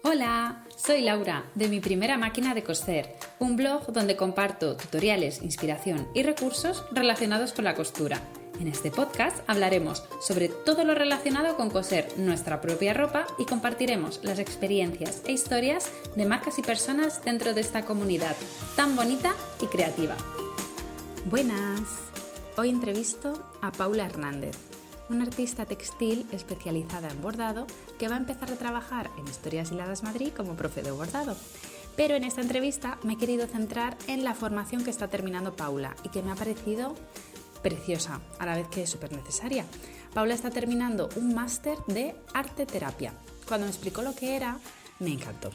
Hola, soy Laura de Mi Primera Máquina de Coser, un blog donde comparto tutoriales, inspiración y recursos relacionados con la costura. En este podcast hablaremos sobre todo lo relacionado con coser nuestra propia ropa y compartiremos las experiencias e historias de marcas y personas dentro de esta comunidad tan bonita y creativa. Buenas, hoy entrevisto a Paula Hernández, una artista textil especializada en bordado que va a empezar a trabajar en Historias Hiladas Madrid como profe de bordado. Pero en esta entrevista me he querido centrar en la formación que está terminando Paula y que me ha parecido preciosa, a la vez que es súper necesaria. Paula está terminando un máster de arte terapia. Cuando me explicó lo que era, me encantó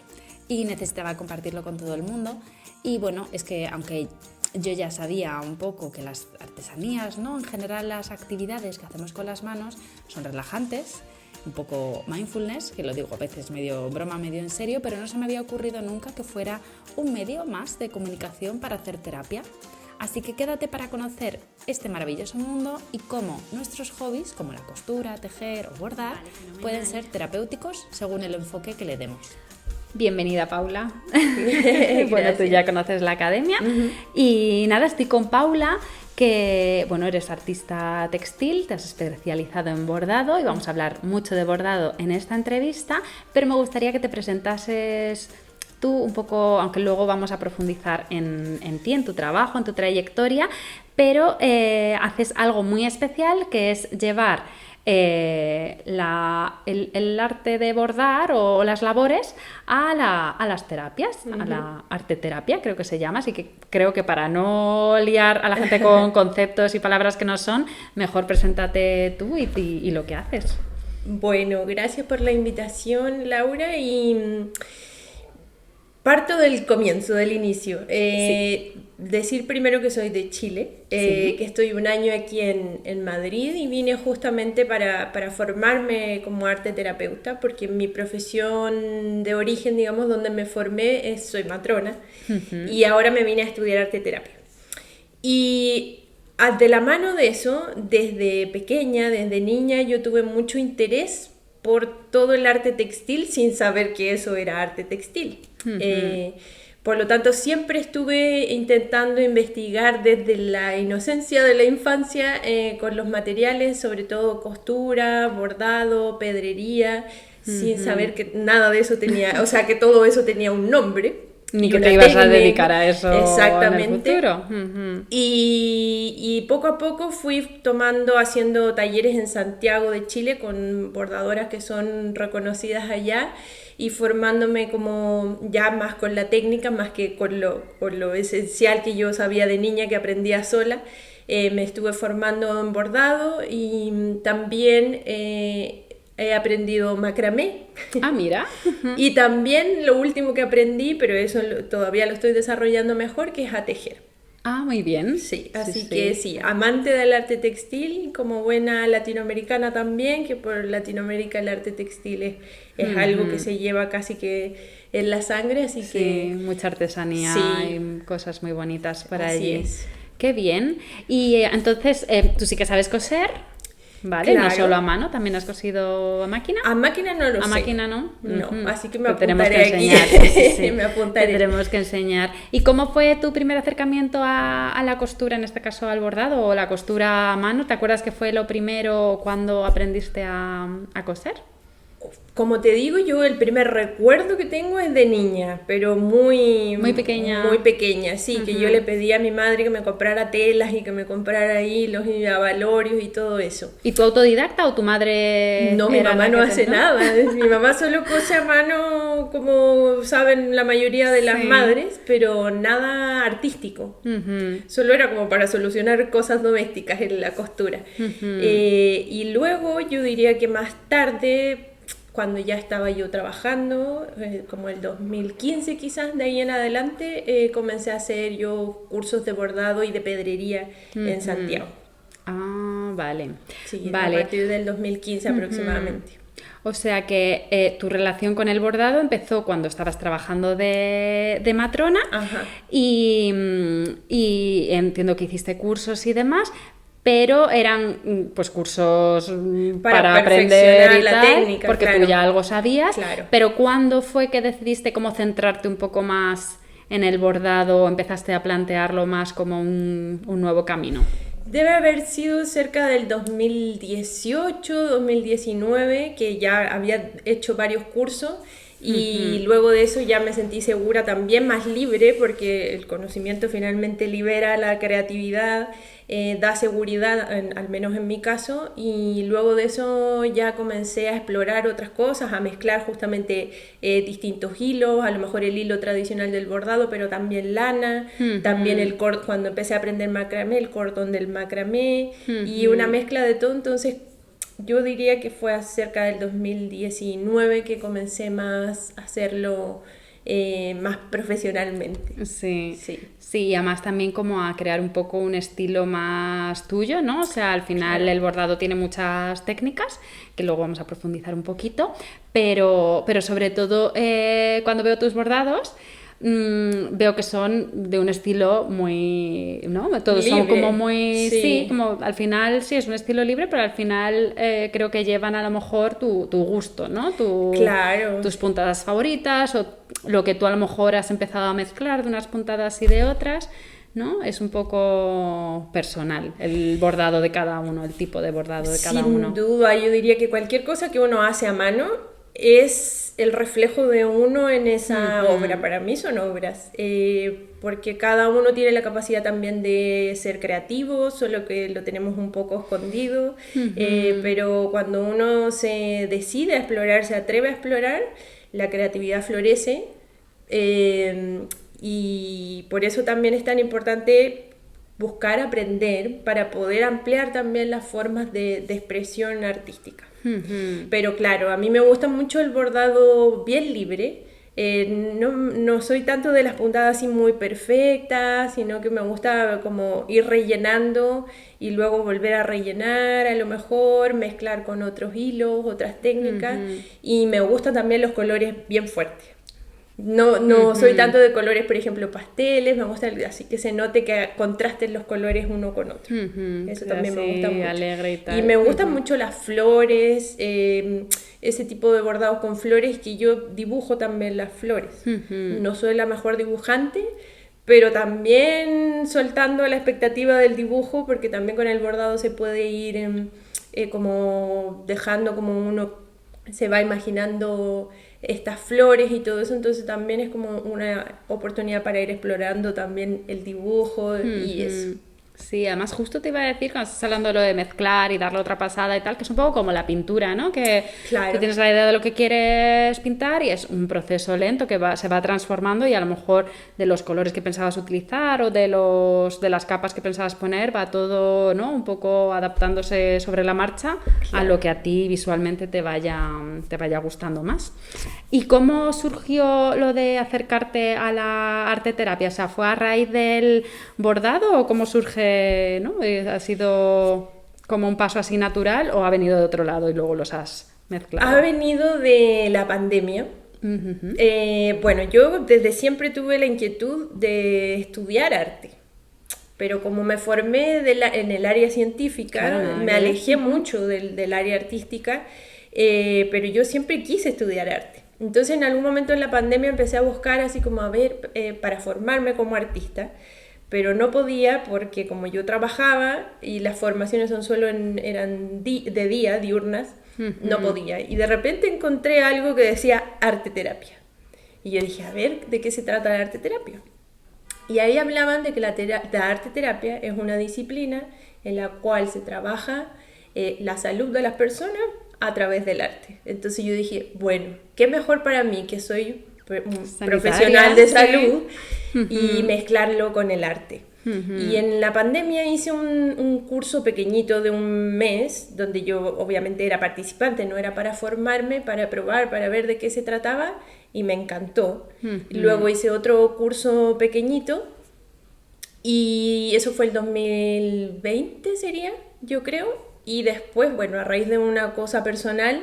y necesitaba compartirlo con todo el mundo. Y bueno, es que aunque yo ya sabía un poco que las artesanías, ¿no? En general las actividades que hacemos con las manos son relajantes, un poco mindfulness, que lo digo a veces medio broma, medio en serio, pero no se me había ocurrido nunca que fuera un medio más de comunicación para hacer terapia. Así que quédate para conocer este maravilloso mundo y cómo nuestros hobbies, como la costura, tejer o bordar, pueden ser terapéuticos según el enfoque que le demos. Bienvenida, Paula. Bueno, tú ya conoces la academia. Y nada, estoy con Paula, que bueno, eres artista textil, te has especializado en bordado y vamos a hablar mucho de bordado en esta entrevista, pero me gustaría que te presentases tú un poco, aunque luego vamos a profundizar en ti, en tu trabajo, en tu trayectoria, pero haces algo muy especial, que es llevar el arte de bordar o las labores a las terapias, a la arteterapia creo que se llama, así que creo que para no liar a la gente con conceptos y palabras que no son, mejor preséntate tú y lo que haces. Bueno, gracias por la invitación, Laura, y parto del comienzo, del inicio. Sí. Decir primero que soy de Chile, Sí. que estoy un año aquí en Madrid y vine justamente para formarme como arte terapeuta, porque mi profesión de origen, digamos, donde me formé, soy matrona, y ahora me vine a estudiar arte terapia. Y de la mano de eso, desde pequeña, desde niña, yo tuve mucho interés por todo el arte textil sin saber que eso era arte textil. Por lo tanto, siempre estuve intentando investigar desde la inocencia de la infancia con los materiales, sobre todo costura, bordado, pedrería, sin saber que nada de eso tenía, o sea, que todo eso tenía un nombre. Ni que te ibas a dedicar a eso exactamente, en el futuro. Y poco a poco fui haciendo talleres en Santiago de Chile con bordadoras que son reconocidas allá y formándome como ya más con la técnica, más que con lo esencial que yo sabía de niña, que aprendía sola. Me estuve formando en bordado y también he aprendido macramé. Ah, mira. Y también lo último que aprendí, pero eso todavía lo estoy desarrollando mejor, que es a tejer. Ah, muy bien. Sí, así que sí, amante del arte textil, como buena latinoamericana también, que por Latinoamérica el arte textil es algo que se lleva casi que en la sangre, así sí, que mucha artesanía y cosas muy bonitas para allí. Es. Qué bien. Y entonces, tú sí que sabes coser, ¿vale? Claro. No solo a mano, también has cosido a máquina. A máquina no lo sé. A máquina no. No, así que me tenemos que apuntaré enseñar. aquí. Sí. Me apuntaré. Tendremos que enseñar. ¿Y cómo fue tu primer acercamiento a la costura, en este caso al bordado o la costura a mano? ¿Te acuerdas que fue lo primero cuando aprendiste a coser? Como te digo, yo el primer recuerdo que tengo es de niña, pero muy pequeña. Muy pequeña, sí, que yo le pedí a mi madre que me comprara telas y que me comprara hilos y abalorios y todo eso. ¿Y tú autodidacta o tu madre? No, mi mamá no hace nada. Mi mamá solo cose a mano, como saben la mayoría de las madres, pero nada artístico. Solo era como para solucionar cosas domésticas en la costura. Y luego yo diría que más tarde, cuando ya estaba yo trabajando, como el 2015 quizás, de ahí en adelante, comencé a hacer yo cursos de bordado y de pedrería en Santiago. Ah, vale. Sí, vale. A partir del 2015 aproximadamente. O sea que tu relación con el bordado empezó cuando estabas trabajando de matrona. Ajá. Y entiendo que hiciste cursos y demás, pero eran pues cursos para perfeccionar aprender y la tal, técnica, porque claro. tú ya algo sabías, Claro. pero ¿cuándo fue que decidiste cómo centrarte un poco más en el bordado, empezaste a plantearlo más como un nuevo camino? Debe haber sido cerca del 2018, 2019, que ya había hecho varios cursos y luego de eso ya me sentí segura también, más libre, porque el conocimiento finalmente libera la creatividad, da seguridad, al menos en mi caso, y luego de eso ya comencé a explorar otras cosas, a mezclar justamente distintos hilos, a lo mejor el hilo tradicional del bordado, pero también lana, también cuando empecé a aprender macramé, el cordón del macramé, y una mezcla de todo. Entonces yo diría que fue cerca del 2019 que comencé más a hacerlo más profesionalmente. Sí, Sí, sí, y además también como a crear un poco un estilo más tuyo, ¿no? O sea, al final claro. el bordado tiene muchas técnicas, que luego vamos a profundizar un poquito, pero sobre todo cuando veo tus bordados, veo que son de un estilo muy, ¿no? Todos son como Libre, muy, sí, sí, como al final sí es un estilo libre, pero al final creo que llevan a lo mejor tu gusto, ¿no? claro. Tus puntadas favoritas o lo que tú a lo mejor has empezado a mezclar de unas puntadas y de otras, ¿no? Es un poco personal el bordado de cada uno, el tipo de bordado de cada Sin uno. duda, yo diría que cualquier cosa que uno hace a mano es el reflejo de uno en esa obra. Para mí son obras, porque cada uno tiene la capacidad también de ser creativo, solo que lo tenemos un poco escondido, pero cuando uno se decide a explorar, se atreve a explorar, la creatividad florece. Y por eso también es tan importante buscar aprender para poder ampliar también las formas de expresión artística. Pero claro, a mí me gusta mucho el bordado bien libre. No soy tanto de las puntadas así muy perfectas, sino que me gusta como ir rellenando y luego volver a rellenar, a lo mejor mezclar con otros hilos, otras técnicas. Y me gustan también los colores bien fuertes. No soy tanto de colores, por ejemplo, pasteles, me gusta así que se note que contrasten los colores uno con otro. Eso también me gusta mucho. Alegre y tal. Y me gustan mucho las flores, ese tipo de bordados con flores, que yo dibujo también las flores. No soy la mejor dibujante, pero también soltando la expectativa del dibujo, porque también con el bordado se puede ir como dejando como uno se va imaginando estas flores y todo eso, entonces también es como una oportunidad para ir explorando también el dibujo y eso. Sí, además justo te iba a decir, cuando estás hablando de lo de mezclar y darle otra pasada y tal, que es un poco como la pintura, ¿no? Que Claro. tú tienes la idea de lo que quieres pintar y es un proceso lento que se va transformando y a lo mejor de los colores que pensabas utilizar o de las capas que pensabas poner va todo, ¿no? Un poco adaptándose sobre la marcha a lo que a ti visualmente te vaya gustando más. ¿Y cómo surgió lo de acercarte a la arte terapia? O sea, ¿fue a raíz del bordado o cómo surge, ¿no? ¿Ha sido como un paso así natural o ha venido de otro lado y luego los has mezclado? Ha venido de la pandemia. Bueno, yo desde siempre tuve la inquietud de estudiar arte, pero como me formé en el área científica, Claro, me alejé mucho del área artística, pero yo siempre quise estudiar arte. Entonces en algún momento en la pandemia empecé a buscar así como a ver para formarme como artista, pero no podía porque como yo trabajaba y las formaciones eran de día, diurnas, no podía. Y de repente encontré algo que decía arte terapia. Y yo dije, a ver, ¿de qué se trata la arte terapia? Y ahí hablaban de que la arte terapia es una disciplina en la cual se trabaja la salud de las personas a través del arte. Entonces yo dije, bueno, ¿qué mejor para mí que soy un profesional de salud y mezclarlo con el arte? Y en la pandemia hice un curso pequeñito de un mes, donde yo obviamente era participante, no era para formarme, para probar, para ver de qué se trataba, y me encantó. Luego hice otro curso pequeñito, y eso fue el 2020 sería, yo creo. Y después, bueno, a raíz de una cosa personal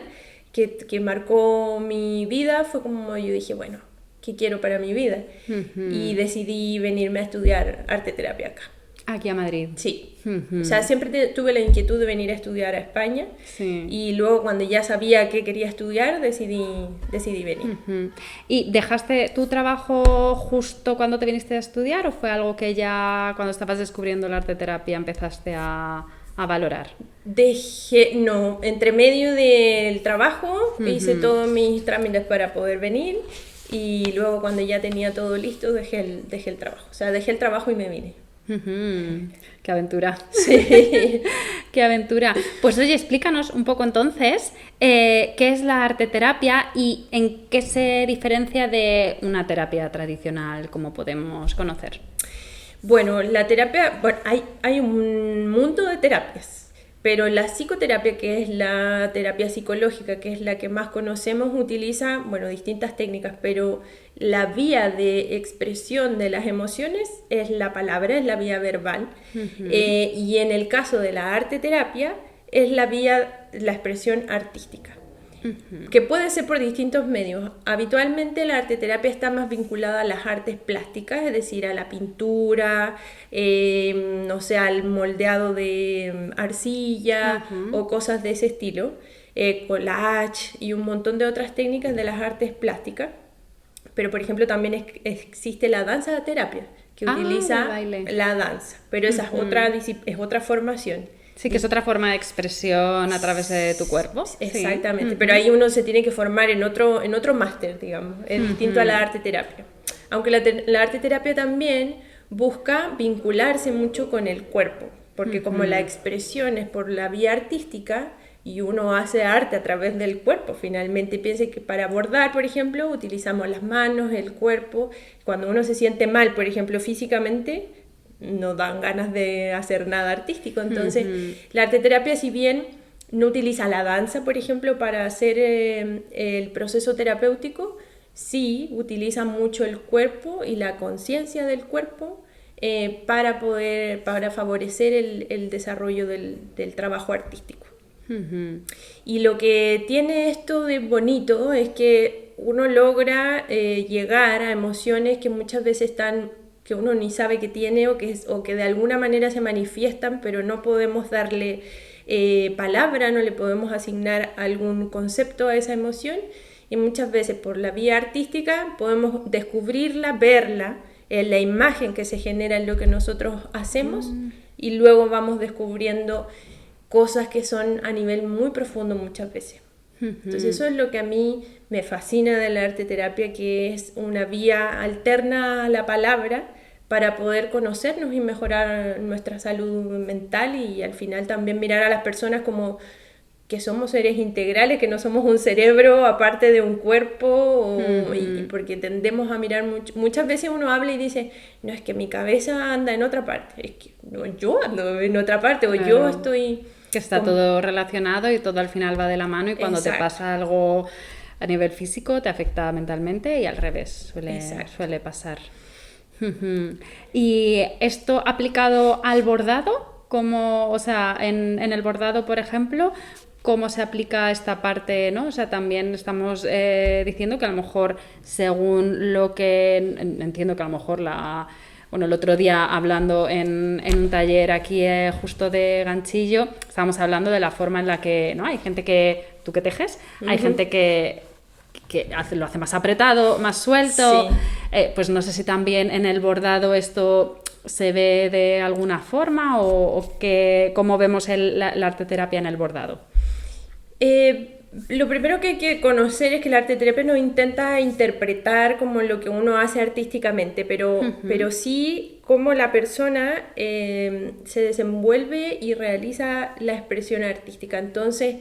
que marcó mi vida, fue como yo dije, bueno, ¿qué quiero para mi vida? Y decidí venirme a estudiar arte terapia acá. Aquí a Madrid. Sí. Ujú. O sea, siempre tuve la inquietud de venir a estudiar a España. Sí. Y luego cuando ya sabía qué quería estudiar, decidí venir. Ujú. ¿Y dejaste tu trabajo justo cuando te viniste a estudiar o fue algo que ya cuando estabas descubriendo la arteterapia empezaste a valorar? No, entre medio del trabajo hice todos mis trámites para poder venir y luego cuando ya tenía todo listo dejé el trabajo. O sea, dejé el trabajo y me vine. Ujú. ¡Qué aventura! Sí. ¡Qué aventura! Pues oye, explícanos un poco entonces qué es la arteterapia y en qué se diferencia de una terapia tradicional como podemos conocer. Bueno, la terapia, bueno, hay un mundo de terapias, pero la psicoterapia, que es la terapia psicológica, que es la que más conocemos, utiliza, bueno, distintas técnicas, pero la vía de expresión de las emociones es la palabra, es la vía verbal. Y en el caso de la arteterapia, es la expresión artística. Que puede ser por distintos medios. Habitualmente la arteterapia está más vinculada a las artes plásticas, es decir, a la pintura, no sé, al moldeado de arcilla o cosas de ese estilo, collage y un montón de otras técnicas de las artes plásticas. Pero, por ejemplo, también existe la danza terapia, que utiliza la danza, pero esa es otra formación. Sí, que es otra forma de expresión a través de tu cuerpo. Exactamente, pero ahí uno se tiene que formar en otro máster, digamos, es distinto a la arteterapia. Aunque la arteterapia también busca vincularse mucho con el cuerpo, porque como la expresión es por la vía artística y uno hace arte a través del cuerpo, finalmente piense que para bordar, por ejemplo, utilizamos las manos, el cuerpo. Cuando uno se siente mal, por ejemplo, físicamente, no dan ganas de hacer nada artístico. Entonces, la arteterapia, si bien no utiliza la danza, por ejemplo, para hacer el proceso terapéutico, sí utiliza mucho el cuerpo y la conciencia del cuerpo para favorecer el desarrollo del trabajo artístico. Y lo que tiene esto de bonito es que uno logra llegar a emociones que muchas veces están que uno ni sabe que tiene o que de alguna manera se manifiestan, pero no podemos darle palabra, no le podemos asignar algún concepto a esa emoción, y muchas veces por la vía artística podemos descubrirla, verla, en la imagen que se genera en lo que nosotros hacemos, y luego vamos descubriendo cosas que son a nivel muy profundo muchas veces. Entonces eso es lo que a mí me fascina de la arteterapia, que es una vía alterna a la palabra para poder conocernos y mejorar nuestra salud mental, y al final también mirar a las personas como que somos seres integrales, que no somos un cerebro aparte de un cuerpo, y porque tendemos a mirar muchas veces uno habla y dice, no, es que mi cabeza anda en otra parte, es que no, yo ando en otra parte, o yo estoy... Que está todo relacionado y todo al final va de la mano, y cuando te pasa algo a nivel físico te afecta mentalmente y al revés, suele pasar. ¿Y esto aplicado al bordado? Como, o sea, en el bordado, por ejemplo, ¿cómo se aplica esta parte, ¿no? O sea, también estamos diciendo que a lo mejor, según lo que entiendo, que a lo mejor bueno, el otro día hablando en un taller aquí justo de Ganchillo, estábamos hablando de la forma en la que, ¿no? Hay gente que, tú que tejes, hay gente que lo hace más apretado, más suelto, pues no sé si también en el bordado esto se ve de alguna forma o cómo vemos la arteterapia en el bordado. Lo primero que hay que conocer es que la arteterapia no intenta interpretar como lo que uno hace artísticamente, pero sí cómo la persona se desenvuelve y realiza la expresión artística. Entonces,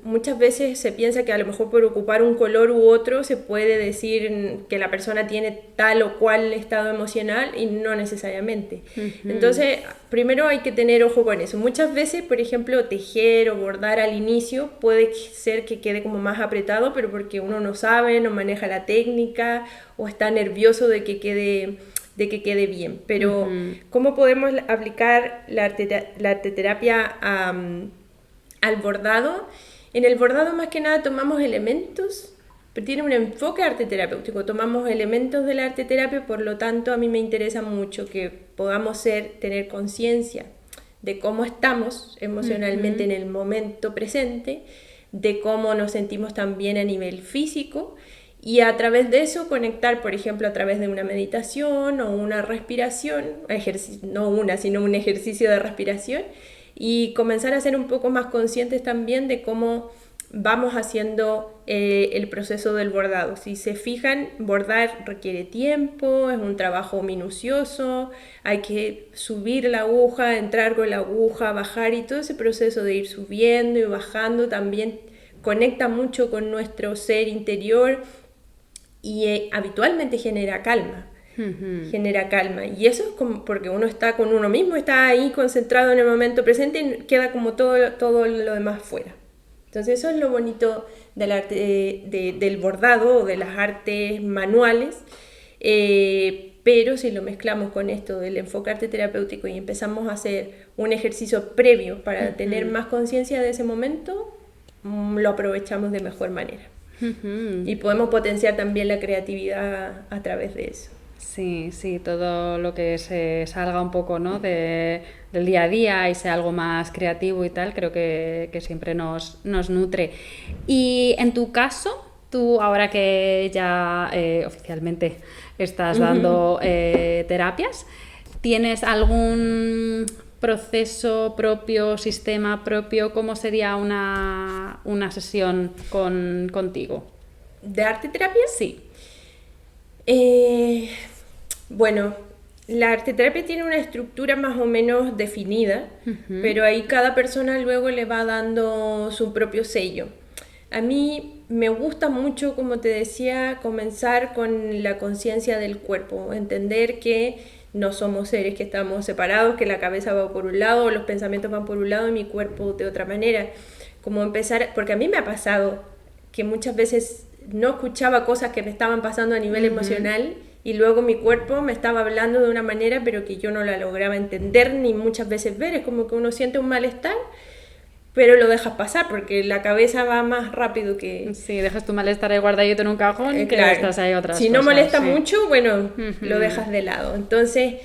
muchas veces se piensa que a lo mejor por ocupar un color u otro se puede decir que la persona tiene tal o cual estado emocional, y no necesariamente. Entonces, primero hay que tener ojo con eso. Muchas veces, por ejemplo, tejer o bordar al inicio puede ser que quede como más apretado, pero porque uno no sabe, no maneja la técnica o está nervioso de que quede bien. Pero ¿cómo podemos aplicar la arteterapia al bordado? En el bordado más que nada tomamos elementos pero tiene un enfoque arte terapéutico. Tomamos elementos de la arte terapia, por lo tanto a mí me interesa mucho que podamos tener conciencia de cómo estamos emocionalmente en el momento presente, de cómo nos sentimos también a nivel físico, y a través de eso conectar, por ejemplo, a través de una meditación o una respiración, no una, sino un ejercicio de respiración, y comenzar a ser un poco más conscientes también de cómo vamos haciendo el proceso del bordado. Si se fijan, bordar requiere tiempo, es un trabajo minucioso, hay que subir la aguja, entrar con la aguja, bajar, y todo ese proceso de ir subiendo y bajando también conecta mucho con nuestro ser interior y habitualmente genera calma. Genera calma, y eso es como porque uno está con uno mismo, está ahí concentrado en el momento presente y queda como todo lo demás fuera. Entonces eso es lo bonito del arte, del bordado o de las artes manuales, pero si lo mezclamos con esto del enfoque arte terapéutico y empezamos a hacer un ejercicio previo para tener más conciencia de ese momento, lo aprovechamos de mejor manera. Y podemos potenciar también la creatividad a través de eso. Sí, todo lo que se salga un poco, ¿no? del día a día y sea algo más creativo y tal, creo que siempre nos nutre. Y en tu caso, tú ahora que ya oficialmente estás dando terapias, ¿tienes algún proceso propio, sistema propio? ¿Cómo sería una sesión contigo? ¿De arte terapia? Sí. Bueno, la arteterapia tiene una estructura más o menos definida, pero ahí cada persona luego le va dando su propio sello. A mí me gusta mucho, como te decía, comenzar con la conciencia del cuerpo, entender que no somos seres que estamos separados, que la cabeza va por un lado, los pensamientos van por un lado y mi cuerpo de otra manera. Como empezar, porque a mí me ha pasado que muchas veces no escuchaba cosas que me estaban pasando a nivel emocional, y luego mi cuerpo me estaba hablando de una manera pero que yo no la lograba entender ni muchas veces ver. Es como que uno siente un malestar pero lo dejas pasar porque la cabeza va más rápido que... Sí, dejas tu malestar ahí guardadito en un cajón y claro. estás ahí otras si cosas. No molesta mucho, bueno, lo dejas de lado. Entonces,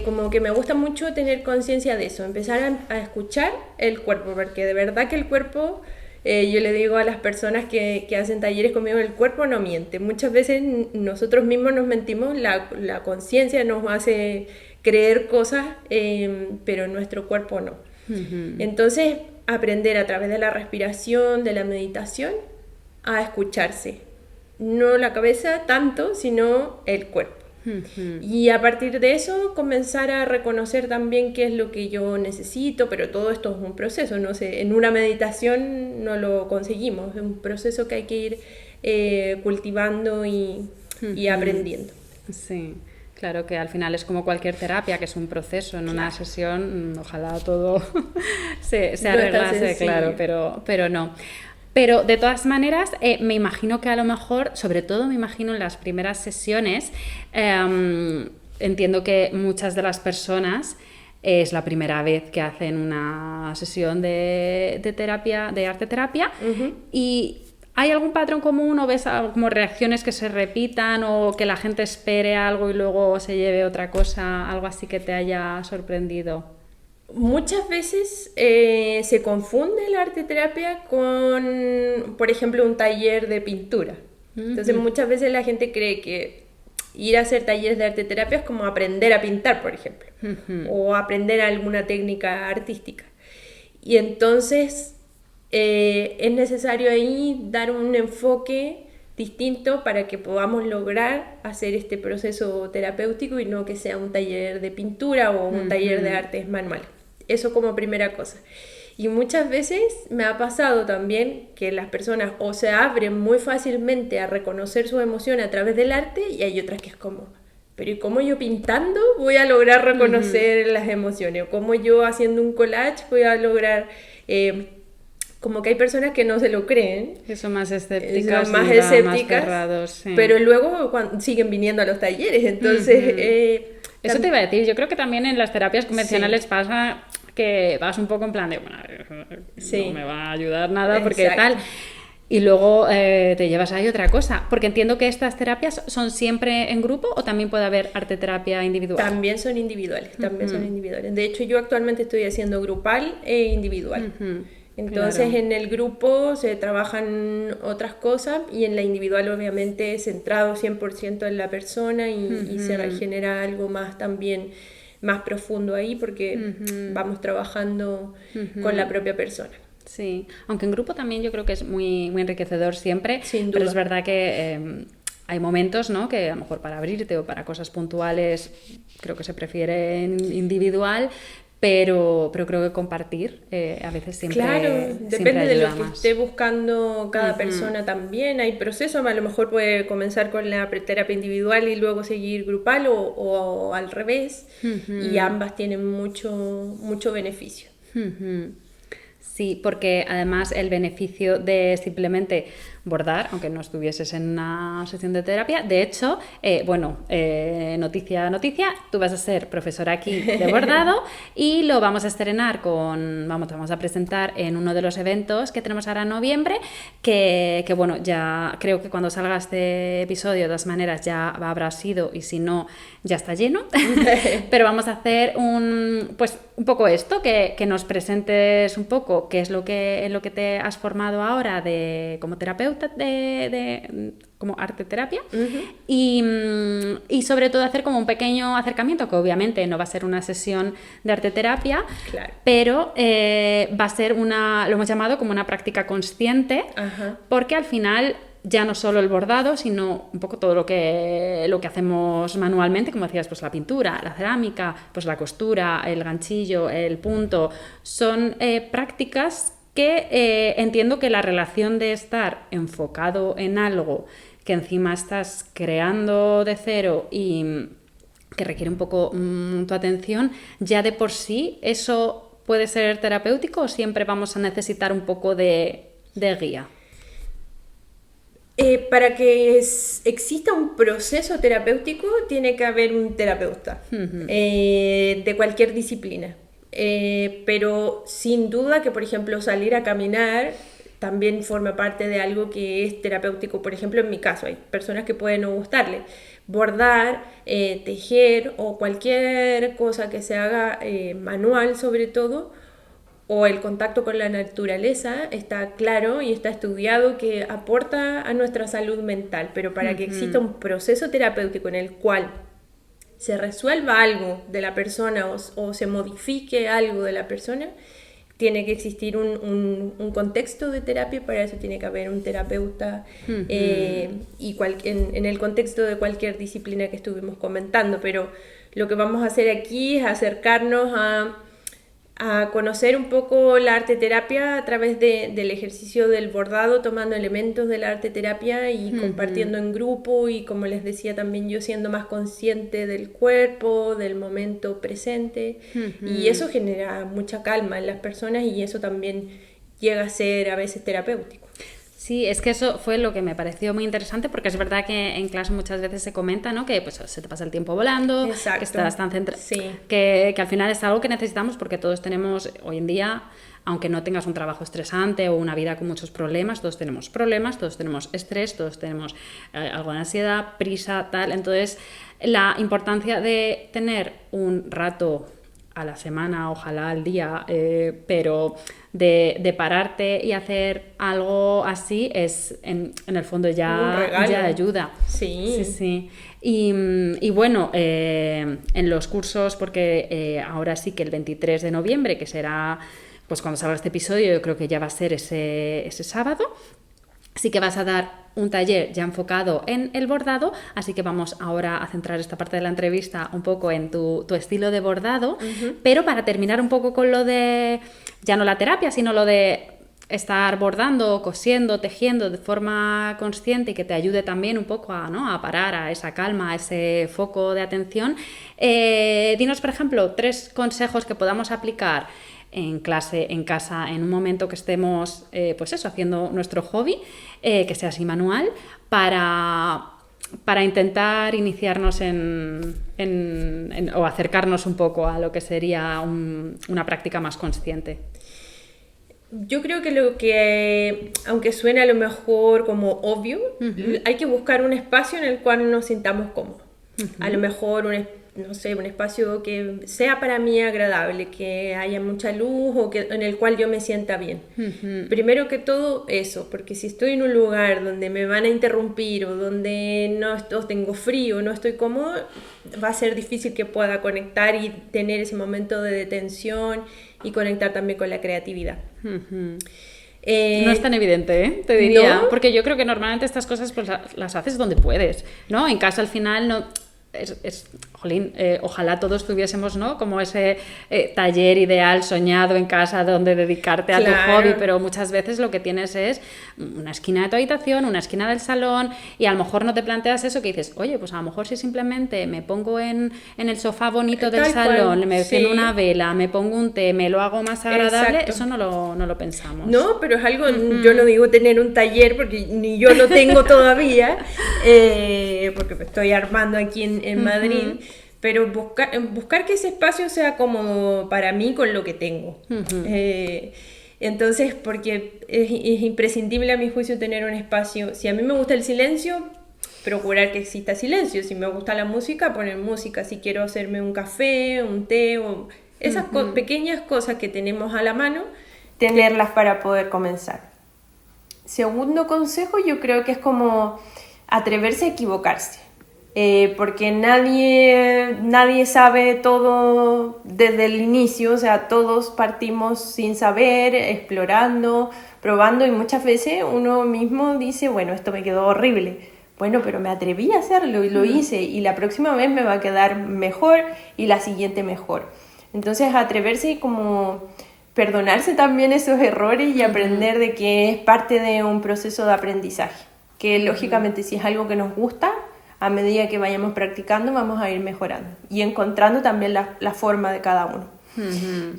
como que me gusta mucho tener conciencia de eso, empezar a escuchar el cuerpo, porque de verdad que el cuerpo... yo le digo a las personas que hacen talleres conmigo, el cuerpo no miente. Muchas veces nosotros mismos nos mentimos, la conciencia nos hace creer cosas, pero nuestro cuerpo no. Entonces, aprender a través de la respiración, de la meditación, a escucharse. No la cabeza tanto, sino el cuerpo. Y a partir de eso comenzar a reconocer también qué es lo que yo necesito, pero todo esto es un proceso, no sé, en una meditación no lo conseguimos, es un proceso que hay que ir cultivando y aprendiendo. Sí, claro que al final es como cualquier terapia, que es un proceso, en una sesión ojalá todo se arreglase, claro, pero no. Pero de todas maneras, me imagino que a lo mejor, sobre todo me imagino en las primeras sesiones, entiendo que muchas de las personas es la primera vez que hacen una sesión de terapia, de arte terapia, y ¿hay algún patrón común o ves como reacciones que se repitan o que la gente espere algo y luego se lleve otra cosa, algo así que te haya sorprendido? Muchas veces se confunde la arte terapia con, por ejemplo, un taller de pintura. Entonces muchas veces la gente cree que ir a hacer talleres de arte terapia es como aprender a pintar, por ejemplo, o aprender alguna técnica artística. Y entonces es necesario ahí dar un enfoque distinto para que podamos lograr hacer este proceso terapéutico y no que sea un taller de pintura o un taller de artes manuales. Eso como primera cosa. Y muchas veces me ha pasado también que las personas o se abren muy fácilmente a reconocer sus emociones a través del arte, y hay otras que es como, pero ¿y cómo yo pintando voy a lograr reconocer las emociones? ¿O cómo yo haciendo un collage voy a lograr... como que hay personas que no se lo creen. Que son más escépticas. Son más escépticas, más cerrados, sí. Pero luego siguen viniendo a los talleres. Entonces... Eso te iba a decir. Yo creo que también en las terapias convencionales pasa que vas un poco en plan de, bueno, no me va a ayudar nada porque tal... Y luego te llevas ahí otra cosa, porque entiendo que estas terapias son siempre en grupo o también puede haber arteterapia individual. También son individuales, son individuales. De hecho, yo actualmente estoy haciendo grupal e individual. Entonces, claro, en el grupo se trabajan otras cosas y en la individual, obviamente, centrado 100% en la persona y se genera algo más también, más profundo ahí, porque vamos trabajando con la propia persona. Sí, aunque en grupo también yo creo que es muy, muy enriquecedor siempre, sin duda. Pero es verdad que hay momentos, ¿no?, que a lo mejor para abrirte o para cosas puntuales creo que se prefiere individual, pero creo que compartir a veces siempre, claro, siempre depende de lo ayuda que más. esté buscando cada persona también. Hay procesos, a lo mejor puede comenzar con la terapia individual y luego seguir grupal o al revés, y ambas tienen mucho beneficio. Sí, porque además el beneficio de simplemente bordar, aunque no estuvieses en una sesión de terapia, de hecho, noticia, tú vas a ser profesora aquí de bordado y lo vamos a estrenar vamos a presentar en uno de los eventos que tenemos ahora en noviembre, que bueno, ya creo que cuando salga este episodio de todas maneras ya habrá sido, y si no, ya está lleno, pero vamos a hacer un poco esto, que nos presentes un poco qué es en lo que te has formado ahora como terapeuta, como arteterapia, y sobre todo hacer como un pequeño acercamiento, que obviamente no va a ser una sesión de arteterapia, claro, pero va a ser lo hemos llamado como una práctica consciente, porque al final ya no solo el bordado, sino un poco todo lo que hacemos manualmente, como decías, pues la pintura, la cerámica, pues la costura, el ganchillo, el punto, son prácticas que entiendo que la relación de estar enfocado en algo que encima estás creando de cero y que requiere un poco tu atención, ya de por sí eso puede ser terapéutico, o siempre vamos a necesitar un poco de guía. Para que exista un proceso terapéutico tiene que haber un terapeuta de cualquier disciplina. Pero sin duda que, por ejemplo, salir a caminar también forma parte de algo que es terapéutico. Por ejemplo, en mi caso, hay personas que pueden no gustarle. Bordar, tejer o cualquier cosa que se haga manual, sobre todo, o el contacto con la naturaleza, está claro y está estudiado que aporta a nuestra salud mental. Pero para que exista un proceso terapéutico en el cual se resuelva algo de la persona o se modifique algo de la persona, tiene que existir un contexto de terapia. Para eso tiene que haber un terapeuta y en el contexto de cualquier disciplina que estuvimos comentando. Pero lo que vamos a hacer aquí es acercarnos a conocer un poco la arteterapia a través del ejercicio del bordado, tomando elementos de la arteterapia y compartiendo en grupo, y como les decía también yo siendo más consciente del cuerpo, del momento presente, y eso genera mucha calma en las personas y eso también llega a ser a veces terapéutico. Sí, es que eso fue lo que me pareció muy interesante, porque es verdad que en clase muchas veces se comenta, ¿no?, que pues se te pasa el tiempo volando, exacto, que estás tan centrado, sí, que al final es algo que necesitamos, porque todos tenemos hoy en día, aunque no tengas un trabajo estresante o una vida con muchos problemas, todos tenemos estrés, todos tenemos algo de ansiedad, prisa, tal. Entonces, la importancia de tener un rato a la semana, ojalá al día, pero de pararte y hacer algo así es en el fondo ya ayuda. Sí. Y bueno, en los cursos, porque ahora sí que el 23 de noviembre, que será pues cuando salga este episodio, yo creo que ya va a ser ese sábado, sí que vas a dar un taller ya enfocado en el bordado, así que vamos ahora a centrar esta parte de la entrevista un poco en tu estilo de bordado, pero para terminar un poco con lo de, ya no la terapia, sino lo de estar bordando, cosiendo, tejiendo de forma consciente y que te ayude también un poco a parar, a esa calma, a ese foco de atención. Dinos, por ejemplo, 3 consejos que podamos aplicar en clase, en casa, en un momento que estemos haciendo nuestro hobby, que sea así manual, para intentar iniciarnos o acercarnos un poco a lo que sería una práctica más consciente. Yo creo que lo que, aunque suene a lo mejor como obvio, hay que buscar un espacio en el cual nos sintamos cómodos. A lo mejor no sé, un espacio que sea para mí agradable, que haya mucha luz o que, en el cual yo me sienta bien. Primero que todo eso, porque si estoy en un lugar donde me van a interrumpir o donde o tengo frío, no estoy cómodo, va a ser difícil que pueda conectar y tener ese momento de detención y conectar también con la creatividad. No es tan evidente, ¿eh? Te diría, ¿no? Porque yo creo que normalmente estas cosas pues las haces donde puedes, ¿no? En casa al final no... Jolín, ojalá todos tuviésemos, ¿no? Como ese taller ideal soñado en casa donde dedicarte a tu hobby, pero muchas veces lo que tienes es una esquina de tu habitación, una esquina del salón, y a lo mejor no te planteas eso, que dices, oye, pues a lo mejor si simplemente me pongo en el sofá bonito del salón, me enciendo una vela, me pongo un té, me lo hago más agradable. Exacto. Eso no lo pensamos. No, pero es algo, yo no digo tener un taller porque ni yo lo tengo todavía, porque me estoy armando aquí en Madrid, pero buscar que ese espacio sea cómodo para mí con lo que tengo. Entonces, porque es imprescindible a mi juicio tener un espacio. Si a mí me gusta el silencio, procurar que exista silencio. Si me gusta la música, poner música. Si quiero hacerme un café, un té, o esas pequeñas cosas que tenemos a la mano, tenerlas para poder comenzar. Segundo consejo, yo creo que es como atreverse a equivocarse. Porque nadie sabe todo desde el inicio, o sea, todos partimos sin saber, explorando, probando, y muchas veces uno mismo dice, bueno, esto me quedó horrible, bueno, pero me atreví a hacerlo y lo hice, y la próxima vez me va a quedar mejor y la siguiente mejor. Entonces atreverse y como perdonarse también esos errores y aprender de que es parte de un proceso de aprendizaje, que lógicamente si es algo que nos gusta, a medida que vayamos practicando vamos a ir mejorando y encontrando también la forma de cada uno.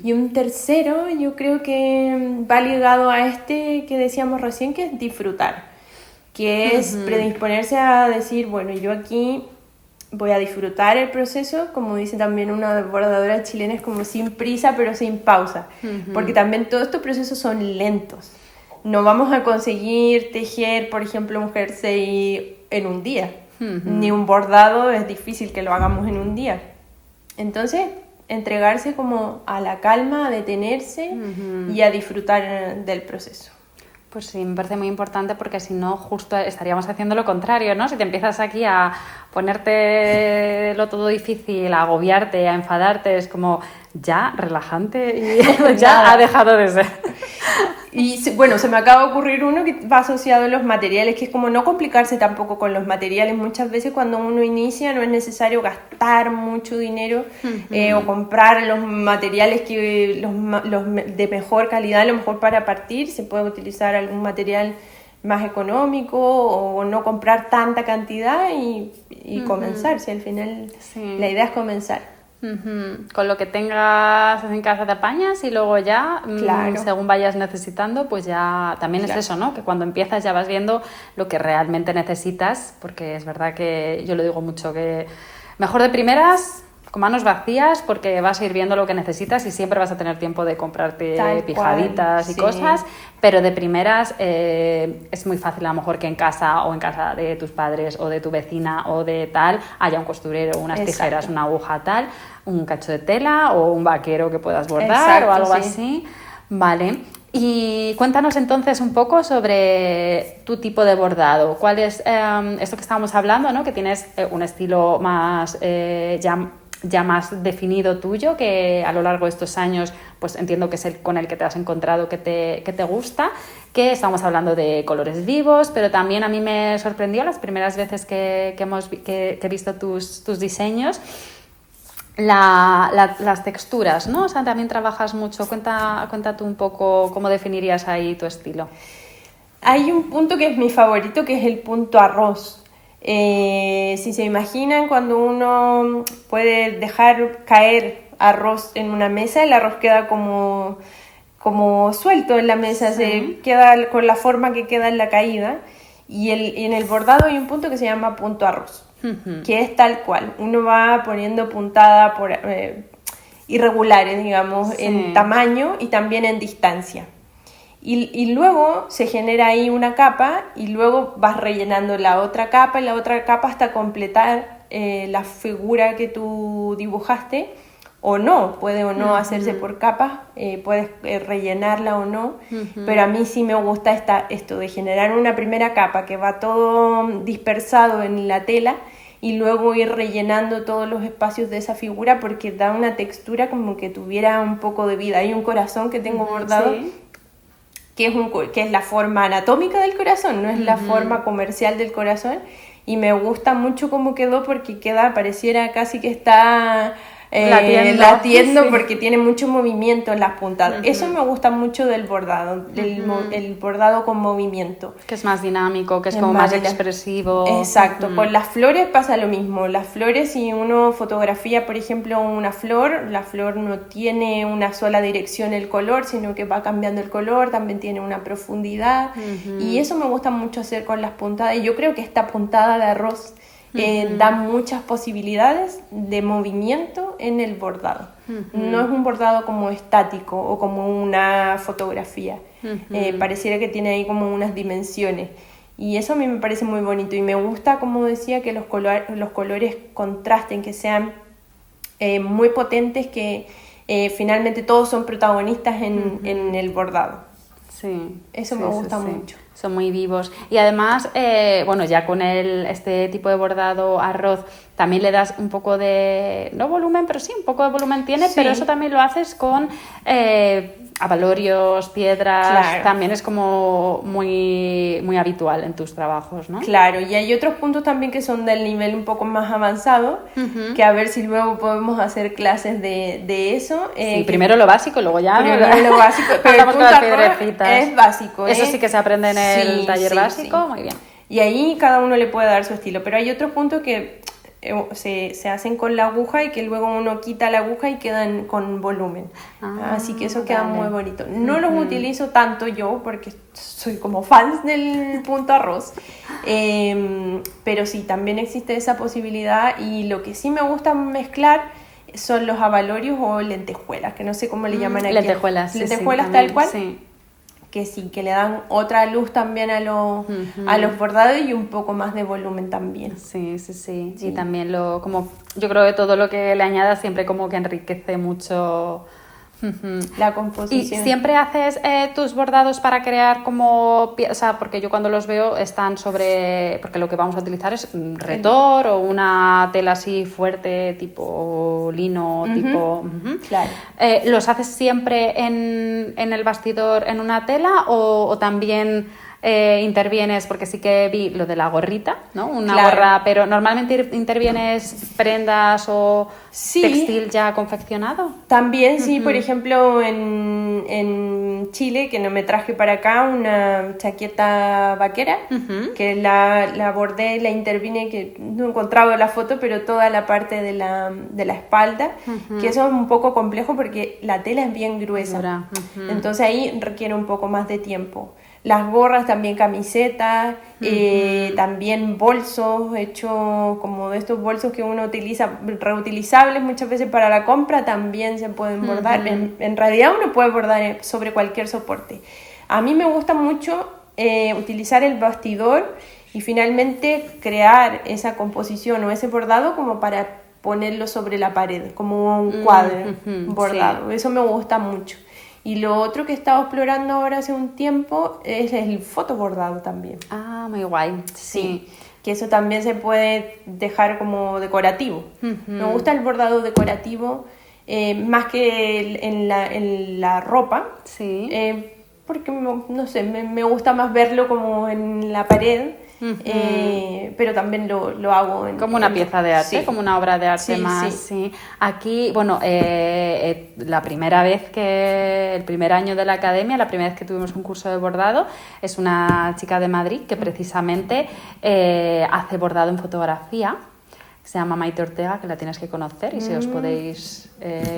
Y un tercero, yo creo que va ligado a este que decíamos recién, que es disfrutar, que es predisponerse a decir, bueno, yo aquí voy a disfrutar el proceso, como dice también una bordadora chilena, es como sin prisa pero sin pausa, porque también todos estos procesos son lentos. No vamos a conseguir tejer, por ejemplo, un jersey en un día. Ni un bordado es difícil que lo hagamos en un día. Entonces, entregarse como a la calma, a detenerse y a disfrutar del proceso. Pues sí, me parece muy importante, porque si no, justo estaríamos haciendo lo contrario, ¿no? Si te empiezas aquí a ponerte lo todo difícil, a agobiarte, a enfadarte, es como ya relajante y ya ha dejado de ser. Y bueno, se me acaba de ocurrir uno que va asociado a los materiales, que es como no complicarse tampoco con los materiales. Muchas veces cuando uno inicia no es necesario gastar mucho dinero o comprar los materiales los de mejor calidad. A lo mejor para partir se puede utilizar algún material más económico o no comprar tanta cantidad y comenzar. Si al final la idea es comenzar. Con lo que tengas en casa te apañas y luego ya, según vayas necesitando, pues ya también es eso, ¿no? Que cuando empiezas ya vas viendo lo que realmente necesitas, porque es verdad que yo lo digo mucho, que mejor de primeras con manos vacías, porque vas a ir viendo lo que necesitas y siempre vas a tener tiempo de comprarte pijaditas y cosas, pero de primeras es muy fácil a lo mejor que en casa o en casa de tus padres o de tu vecina o de tal haya un costurero, unas tijeras, una aguja tal, un cacho de tela o un vaquero que puedas bordar o algo así. Vale. Y cuéntanos entonces un poco sobre tu tipo de bordado. ¿Cuál es esto que estábamos hablando, ¿no? Que tienes un estilo más ya más definido tuyo, que a lo largo de estos años pues entiendo que es el con el que te has encontrado que te gusta, que estamos hablando de colores vivos, pero también a mí me sorprendió las primeras veces que he visto tus diseños, las texturas, ¿no? O sea, también trabajas mucho. Cuenta tú un poco cómo definirías ahí tu estilo. Hay un punto que es mi favorito, que es el punto arroz. Si se imaginan, cuando uno puede dejar caer arroz en una mesa, el arroz queda como suelto en la mesa, se queda con la forma que queda en la caída, y en el bordado hay un punto que se llama punto arroz, que es tal cual, uno va poniendo puntada irregulares, digamos, en tamaño y también en distancia. Y luego se genera ahí una capa y luego vas rellenando la otra capa y la otra capa hasta completar la figura que tú dibujaste, o no, puede o no hacerse por capas, puedes rellenarla o no, pero a mí sí me gusta esto de generar una primera capa que va todo dispersado en la tela y luego ir rellenando todos los espacios de esa figura porque da una textura como que tuviera un poco de vida. Hay un corazón que tengo bordado, Sí. que es la forma anatómica del corazón, no es la forma comercial del corazón, y me gusta mucho cómo quedó porque pareciera casi que está latiendo sí. porque tiene mucho movimiento en las puntas. Eso me gusta mucho del bordado, el bordado con movimiento. Que es más dinámico, que es como más expresivo. Exacto, con las flores pasa lo mismo. Las flores, si uno fotografía, por ejemplo, una flor, la flor no tiene una sola dirección el color, sino que va cambiando el color, también tiene una profundidad. Y eso me gusta mucho hacer con las puntadas. Y yo creo que esta puntada de arroz da muchas posibilidades de movimiento en el bordado. No es un bordado como estático o como una fotografía. Pareciera que tiene ahí como unas dimensiones. Y eso a mí me parece muy bonito. Y me gusta, como decía, que los colores contrasten, que sean muy potentes, que finalmente todos son protagonistas en el bordado. Sí. Eso me gusta mucho. Son muy vivos. Y además, bueno, ya con este tipo de bordado arroz, también le das un poco de, no volumen, pero sí, un poco de volumen tiene, pero eso también lo haces con abalorios, piedras, claro. También es como muy, muy habitual en tus trabajos, ¿no? Claro, y hay otros puntos también que son del nivel un poco más avanzado, que a ver si luego podemos hacer clases de eso. Sí, primero lo básico, luego ya... Primero lo básico, pero el punto es básico. Eso sí que se aprende en el taller básico, muy bien. Y ahí cada uno le puede dar su estilo, pero hay otros puntos que se hacen con la aguja y que luego uno quita la aguja y quedan con volumen. Así que eso queda muy bonito. No los utilizo tanto yo porque soy como fans del punto arroz, pero sí, también existe esa posibilidad, y lo que sí me gusta mezclar son los abalorios o lentejuelas, que no sé cómo le llaman aquí. Lentejuelas, lentejuelas sí, tal cual. Sí. Que sí, que le dan otra luz también a los bordados y un poco más de volumen también. Sí. Y también como yo creo que todo lo que le añadas siempre como que enriquece mucho la composición. ¿Y siempre haces tus bordados para crear como, o sea, porque yo cuando los veo están porque lo que vamos a utilizar es un retor o una tela así fuerte, tipo lino, tipo... Claro. ¿Los haces siempre en el bastidor en una tela o también intervienes, porque sí que vi lo de la gorrita, ¿no? Una gorra, pero normalmente intervienes prendas o textil ya confeccionado. También sí, por ejemplo en Chile, que no me traje para acá, una chaqueta vaquera, que la bordé, la intervine, que no he encontrado la foto, pero toda la parte de la espalda, que eso es un poco complejo porque la tela es bien gruesa, entonces ahí requiere un poco más de tiempo. Las gorras, también camisetas, también bolsos hechos como de estos bolsos que uno utiliza, reutilizables muchas veces para la compra, también se pueden bordar. En realidad uno puede bordar sobre cualquier soporte. A mí me gusta mucho utilizar el bastidor y finalmente crear esa composición o ese bordado como para ponerlo sobre la pared, como un cuadro bordado. Sí. Eso me gusta mucho. Y lo otro que he estado explorando ahora hace un tiempo es el fotobordado también. Ah, muy guay. Sí. Que eso también se puede dejar como decorativo. Me gusta el bordado decorativo más que en la ropa. Sí. Porque, no sé, me gusta más verlo como en la pared. Pero también lo hago como una pieza de arte, sí. Como una obra de arte más. Sí. Aquí, bueno, la primera vez el primer año de la academia, la primera vez que tuvimos un curso de bordado, es una chica de Madrid que precisamente hace bordado en fotografía. Se llama Maite Ortega, que la tienes que conocer, y si os podéis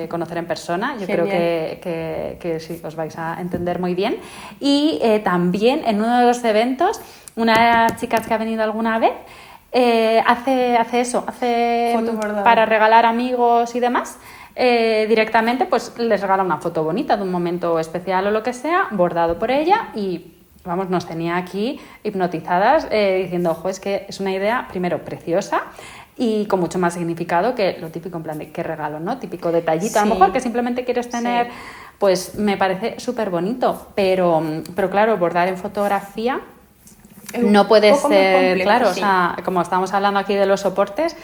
conocer en persona, yo creo que sí, os vais a entender muy bien. Y también en uno de los eventos, una chica que ha venido alguna vez, hace eso, para regalar amigos y demás, directamente pues les regala una foto bonita de un momento especial o lo que sea, bordado por ella y vamos, nos tenía aquí hipnotizadas diciendo, ojo, es que es una idea, primero, preciosa y con mucho más significado que lo típico, en plan de qué regalo, ¿no? Típico detallito, Sí. a lo mejor que simplemente quieres tener, Sí. pues me parece súper bonito, pero claro, bordar en fotografía no puede poco más ser, complejo, claro, sí. o sea, como estamos hablando aquí de los soportes,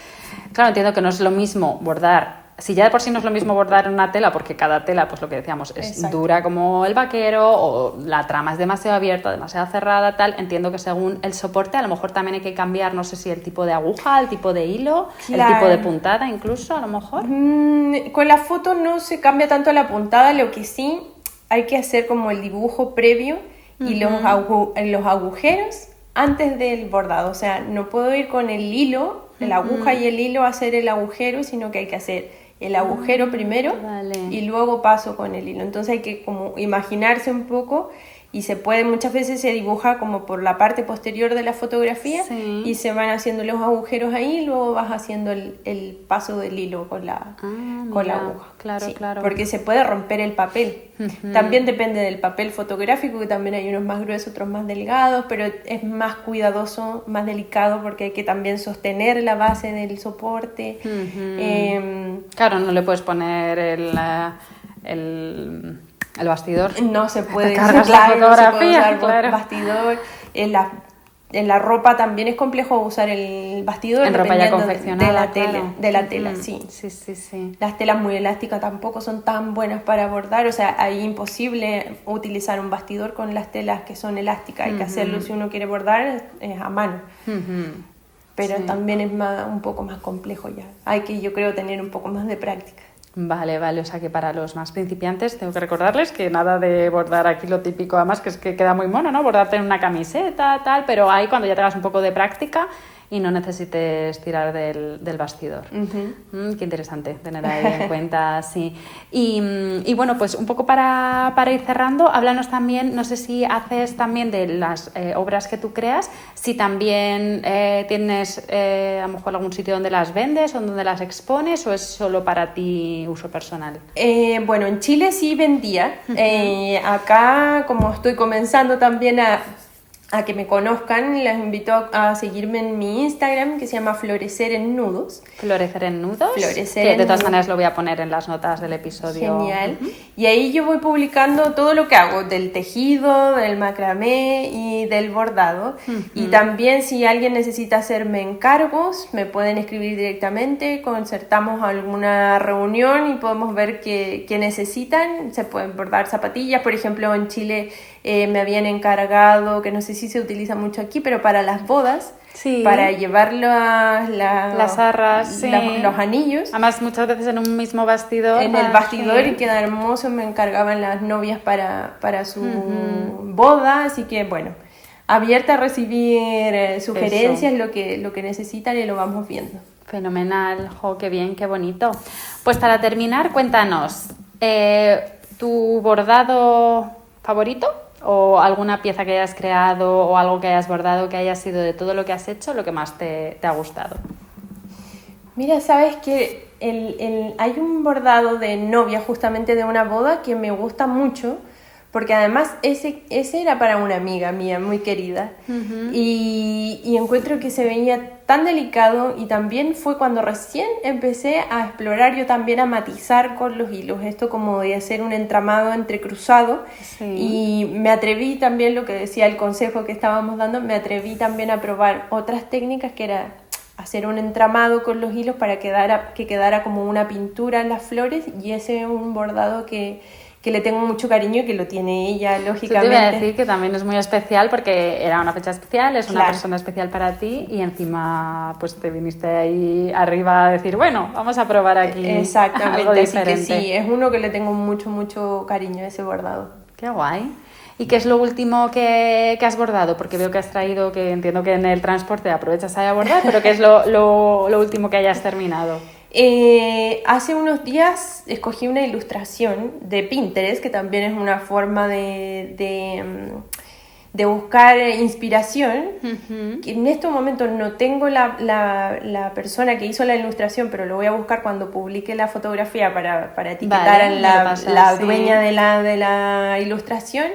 claro, entiendo que no es lo mismo bordar, si ya de por sí no es lo mismo bordar en una tela, porque cada tela, pues lo que decíamos, es Exacto. dura como el vaquero, o la trama es demasiado abierta, demasiado cerrada, tal, entiendo que según el soporte a lo mejor también hay que cambiar, no sé si el tipo de aguja, el tipo de hilo, Claro. el tipo de puntada incluso, a lo mejor. Con la foto no se cambia tanto la puntada, lo que sí hay que hacer como el dibujo previo y los agujeros antes del bordado. O sea, no puedo ir con el hilo, la aguja y el hilo a hacer el agujero, sino que hay que hacer el agujero primero vale. y luego paso con el hilo. Entonces hay que como imaginarse un poco y se puede, muchas veces se dibuja como por la parte posterior de la fotografía Sí. y se van haciendo los agujeros ahí y luego vas haciendo el paso del hilo con la mira, aguja. claro, Sí, claro. porque se puede romper el papel. También depende del papel fotográfico, que también hay unos más gruesos, otros más delgados, pero es más cuidadoso, más delicado porque hay que también sostener la base del soporte. Claro, no le puedes poner el bastidor. No se puede, cargas la claro, no se puede fotografía, usar claro. bastidor. En la ropa también es complejo usar el bastidor. En ropa ya dependiendo confeccionada, de claro. la tela, sí. Sí. Las telas muy elásticas tampoco son tan buenas para bordar, o sea, ahí imposible utilizar un bastidor con las telas que son elásticas. Hay que hacerlo si uno quiere bordar es a mano. Pero Sí. también es un poco más complejo ya. Hay que, yo creo, tener un poco más de práctica. Vale, o sea que para los más principiantes tengo que recordarles que nada de bordar aquí lo típico, además que es que queda muy mono, ¿no? Bordarte en una camiseta, tal, pero ahí cuando ya tengas un poco de práctica y no necesites tirar del bastidor. Qué interesante tener ahí en cuenta, sí. Y bueno, pues un poco para ir cerrando, háblanos también, no sé si haces también de las obras que tú creas, si también tienes a lo mejor algún sitio donde las vendes o donde las expones o es solo para ti uso personal. Bueno, en Chile sí vendía. Acá, como estoy comenzando también a que me conozcan, les invito a seguirme en mi Instagram, que se llama Florecer en Nudos. Florecer en Nudos. Florecer que en de todas Nudos. maneras lo voy a poner en las notas del episodio. Genial. Y ahí yo voy publicando todo lo que hago, del tejido, del macramé y del bordado. Y también si alguien necesita hacerme encargos, me pueden escribir directamente, concertamos alguna reunión y podemos ver qué necesitan. Se pueden bordar zapatillas, por ejemplo, en Chile me habían encargado, que no sé si se utiliza mucho aquí, pero para las bodas, Sí. para llevar Las arras, sí. los anillos. Además, muchas veces en un mismo bastidor. En el bastidor sí. y queda hermoso, me encargaban las novias para su boda, así que bueno, abierta a recibir sugerencias, lo que necesitan y lo vamos viendo. Fenomenal, jo, qué bien, qué bonito. Pues para terminar, cuéntanos, ¿tu bordado favorito? ¿O alguna pieza que hayas creado o algo que hayas bordado que haya sido de todo lo que has hecho lo que más te ha gustado? Mira, sabes que hay un bordado de novia justamente de una boda que me gusta mucho, porque además ese era para una amiga mía muy querida y encuentro que se veía tan delicado y también fue cuando recién empecé a explorar yo también a matizar con los hilos, esto como de hacer un entramado entrecruzado. Sí. Y me atreví también, lo que decía el consejo que estábamos dando, me atreví también a probar otras técnicas que era hacer un entramado con los hilos para que quedara como una pintura en las flores y ese es un bordado que le tengo mucho cariño y que lo tiene ella, lógicamente. Yo te iba a decir que también es muy especial porque era una fecha especial, es una Claro. persona especial para ti y encima pues te viniste ahí arriba a decir, bueno, vamos a probar aquí Exactamente, algo así diferente. que sí, es uno que le tengo mucho cariño a ese bordado. Qué guay. ¿Y qué es lo último que has bordado? Porque veo que has traído, que entiendo que en el transporte aprovechas ahí a bordar, pero ¿qué es lo último que hayas terminado? Hace unos días escogí una ilustración de Pinterest, que también es una forma de de buscar inspiración, que en estos momentos no tengo la persona que hizo la ilustración, pero lo voy a buscar cuando publique la fotografía para etiquetar a la dueña de la ilustración,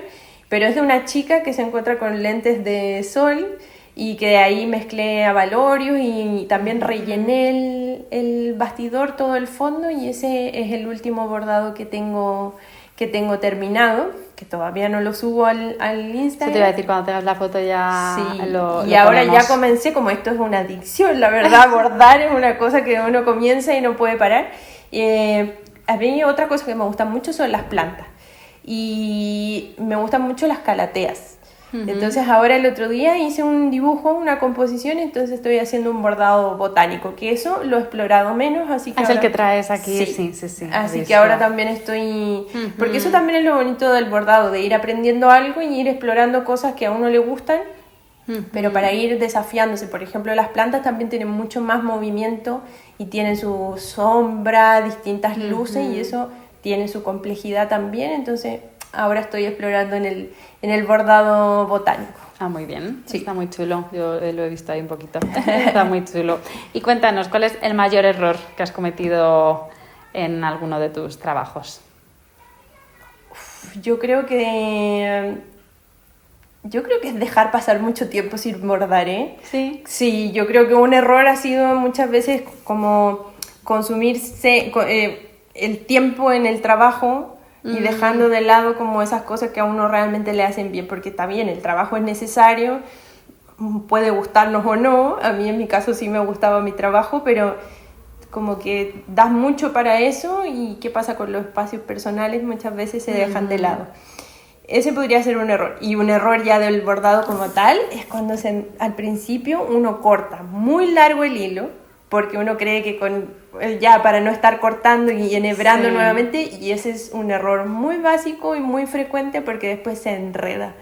pero es de una chica que se encuentra con lentes de sol y que de ahí mezclé abalorios y también rellené el bastidor, todo el fondo, y ese es el último bordado que tengo terminado, que todavía no lo subo al Instagram. Eso te iba a decir, cuando tengas la foto ya sí. lo ahora ponemos. ya comencé, como esto es una adicción, la verdad, bordar es una cosa que uno comienza y no puede parar. A mí otra cosa que me gusta mucho son las plantas y me gustan mucho las calateas. Entonces ahora el otro día hice un dibujo, una composición, entonces estoy haciendo un bordado botánico, que eso lo he explorado menos, así que es ahora... el que traes aquí, sí. Así visto. que ahora también estoy... Porque eso también es lo bonito del bordado, de ir aprendiendo algo y ir explorando cosas que a uno le gustan, pero para ir desafiándose. Por ejemplo, las plantas también tienen mucho más movimiento y tienen su sombra, distintas luces, y eso tiene su complejidad también, entonces... Ahora estoy explorando en el bordado botánico. Ah, muy bien. Sí. Está muy chulo. Yo lo he visto ahí un poquito. Está muy chulo. Y cuéntanos, ¿cuál es el mayor error que has cometido en alguno de tus trabajos? Yo creo que es dejar pasar mucho tiempo sin bordar, ¿eh? Sí. Sí, yo creo que un error ha sido muchas veces como consumirse el tiempo en el trabajo y dejando de lado como esas cosas que a uno realmente le hacen bien, porque está bien, el trabajo es necesario, puede gustarnos o no, a mí en mi caso sí me gustaba mi trabajo, pero como que das mucho para eso y qué pasa con los espacios personales muchas veces se dejan de lado. Ese podría ser un error, y un error ya del bordado como tal es cuando al principio uno corta muy largo el hilo, porque uno cree que ya para no estar cortando y enhebrando nuevamente, y ese es un error muy básico y muy frecuente porque después se enreda.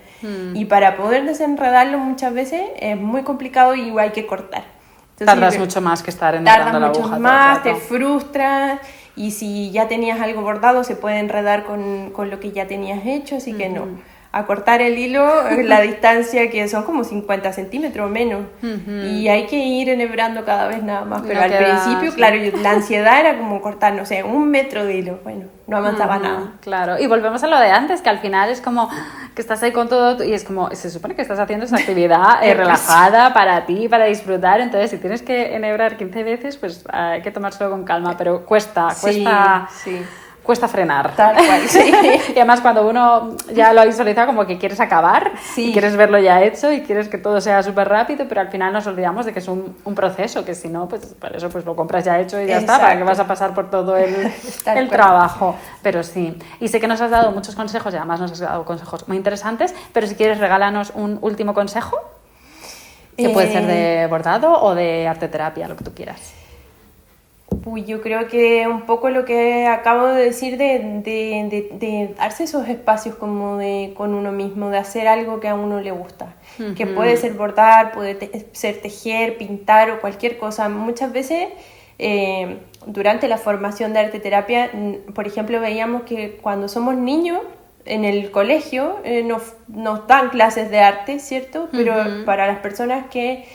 Y para poder desenredarlo muchas veces es muy complicado y hay que cortar. Entonces, tardas mucho más que estar enhebrando la aguja. Tardas mucho más, te frustras, y si ya tenías algo bordado se puede enredar con lo que ya tenías hecho, así que no. A cortar el hilo, la distancia que son como 50 centímetros o menos, y hay que ir enhebrando cada vez nada más, pero al principio, claro, la ansiedad era como cortar, no sé, 1 metro de hilo, bueno, no avanzaba nada. Claro, y volvemos a lo de antes, que al final es como que estás ahí con todo, y es como, se supone que estás haciendo esa actividad relajada para ti, para disfrutar, entonces si tienes que enhebrar 15 veces, pues hay que tomárselo con calma, pero cuesta frenar. Tal cual, sí. Y además cuando uno ya lo ha visualizado, como que quieres acabar, y quieres verlo ya hecho y quieres que todo sea súper rápido, pero al final nos olvidamos de que es un proceso, que si no, pues por eso pues lo compras ya hecho y ya está, para que vas a pasar por todo el trabajo. Pero sí, y sé que nos has dado muchos consejos y además nos has dado consejos muy interesantes, pero si quieres regálanos un último consejo, que puede ser de bordado o de arteterapia, lo que tú quieras. Yo creo que un poco lo que acabo de decir de darse esos espacios como con uno mismo, de hacer algo que a uno le gusta, que puede ser bordar, puede ser tejer, pintar o cualquier cosa. Muchas veces durante la formación de arteterapia, por ejemplo, veíamos que cuando somos niños en el colegio nos dan clases de arte, ¿cierto? Pero para las personas que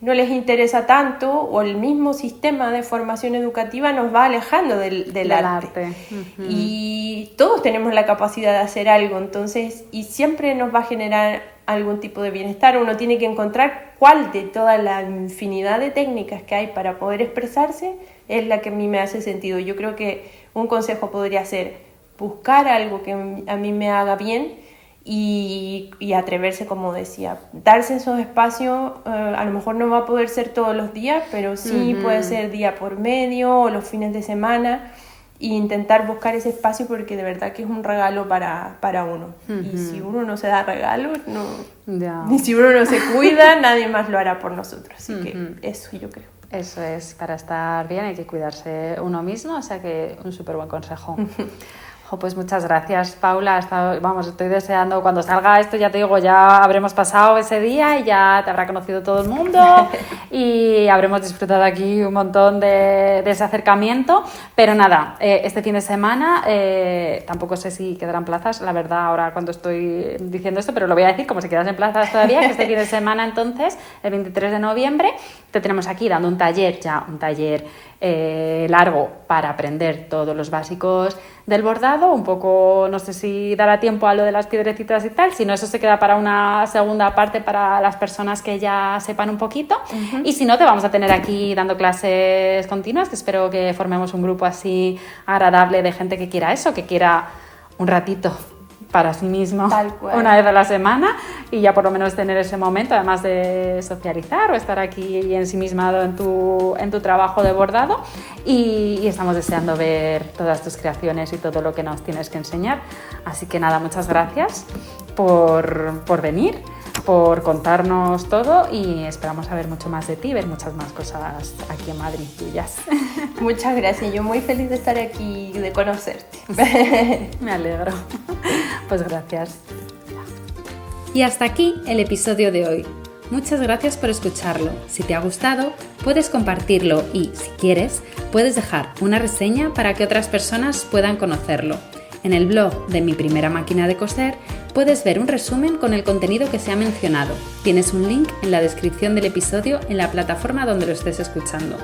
no les interesa tanto, o el mismo sistema de formación educativa nos va alejando del arte. Y todos tenemos la capacidad de hacer algo, entonces, y siempre nos va a generar algún tipo de bienestar. Uno tiene que encontrar cuál de toda la infinidad de técnicas que hay para poder expresarse es la que a mí me hace sentido. Yo creo que un consejo podría ser buscar algo que a mí me haga bien, y atreverse, como decía, darse esos espacios. A lo mejor no va a poder ser todos los días, pero sí puede ser día por medio o los fines de semana, e intentar buscar ese espacio, porque de verdad que es un regalo para uno. Y si uno no se da regalos, y si uno no se cuida, nadie más lo hará por nosotros, así que eso yo creo. Eso es, para estar bien hay que cuidarse uno mismo, o sea que un súper buen consejo. Pues muchas gracias, Paula. Estoy deseando cuando salga esto, ya te digo, ya habremos pasado ese día y ya te habrá conocido todo el mundo y habremos disfrutado aquí un montón de ese acercamiento. Pero nada, este fin de semana tampoco sé si quedarán plazas, la verdad, ahora cuando estoy diciendo esto, pero lo voy a decir como si quedasen plazas todavía, que este fin de semana entonces, el 23 de noviembre, te tenemos aquí dando un taller largo para aprender todos los básicos del bordado, un poco, no sé si dará tiempo a lo de las piedrecitas y tal, si no, eso se queda para una segunda parte para las personas que ya sepan un poquito. Y si no, te vamos a tener aquí dando clases continuas, que espero que formemos un grupo así agradable de gente que quiera eso, que quiera un ratito para sí mismo una vez a la semana y ya por lo menos tener ese momento, además de socializar o estar aquí ensimismado en tu trabajo de bordado, y estamos deseando ver todas tus creaciones y todo lo que nos tienes que enseñar. Así que nada, muchas gracias por venir, por contarnos todo, y esperamos saber mucho más de ti, ver muchas más cosas aquí en Madrid tuyas. Muchas gracias, yo muy feliz de estar aquí y de conocerte. Me alegro. Pues gracias. Y hasta aquí el episodio de hoy. Muchas gracias por escucharlo. Si te ha gustado, puedes compartirlo y, si quieres, puedes dejar una reseña para que otras personas puedan conocerlo. En el blog de Mi Primera Máquina de Coser puedes ver un resumen con el contenido que se ha mencionado. Tienes un link en la descripción del episodio en la plataforma donde lo estés escuchando.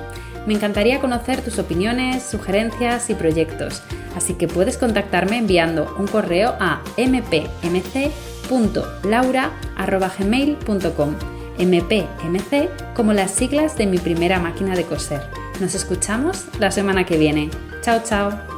Me encantaría conocer tus opiniones, sugerencias y proyectos, así que puedes contactarme enviando un correo a mpmc.laura@gmail.com. mpmc como las siglas de Mi Primera Máquina de Coser. Nos escuchamos la semana que viene. Chao, chao.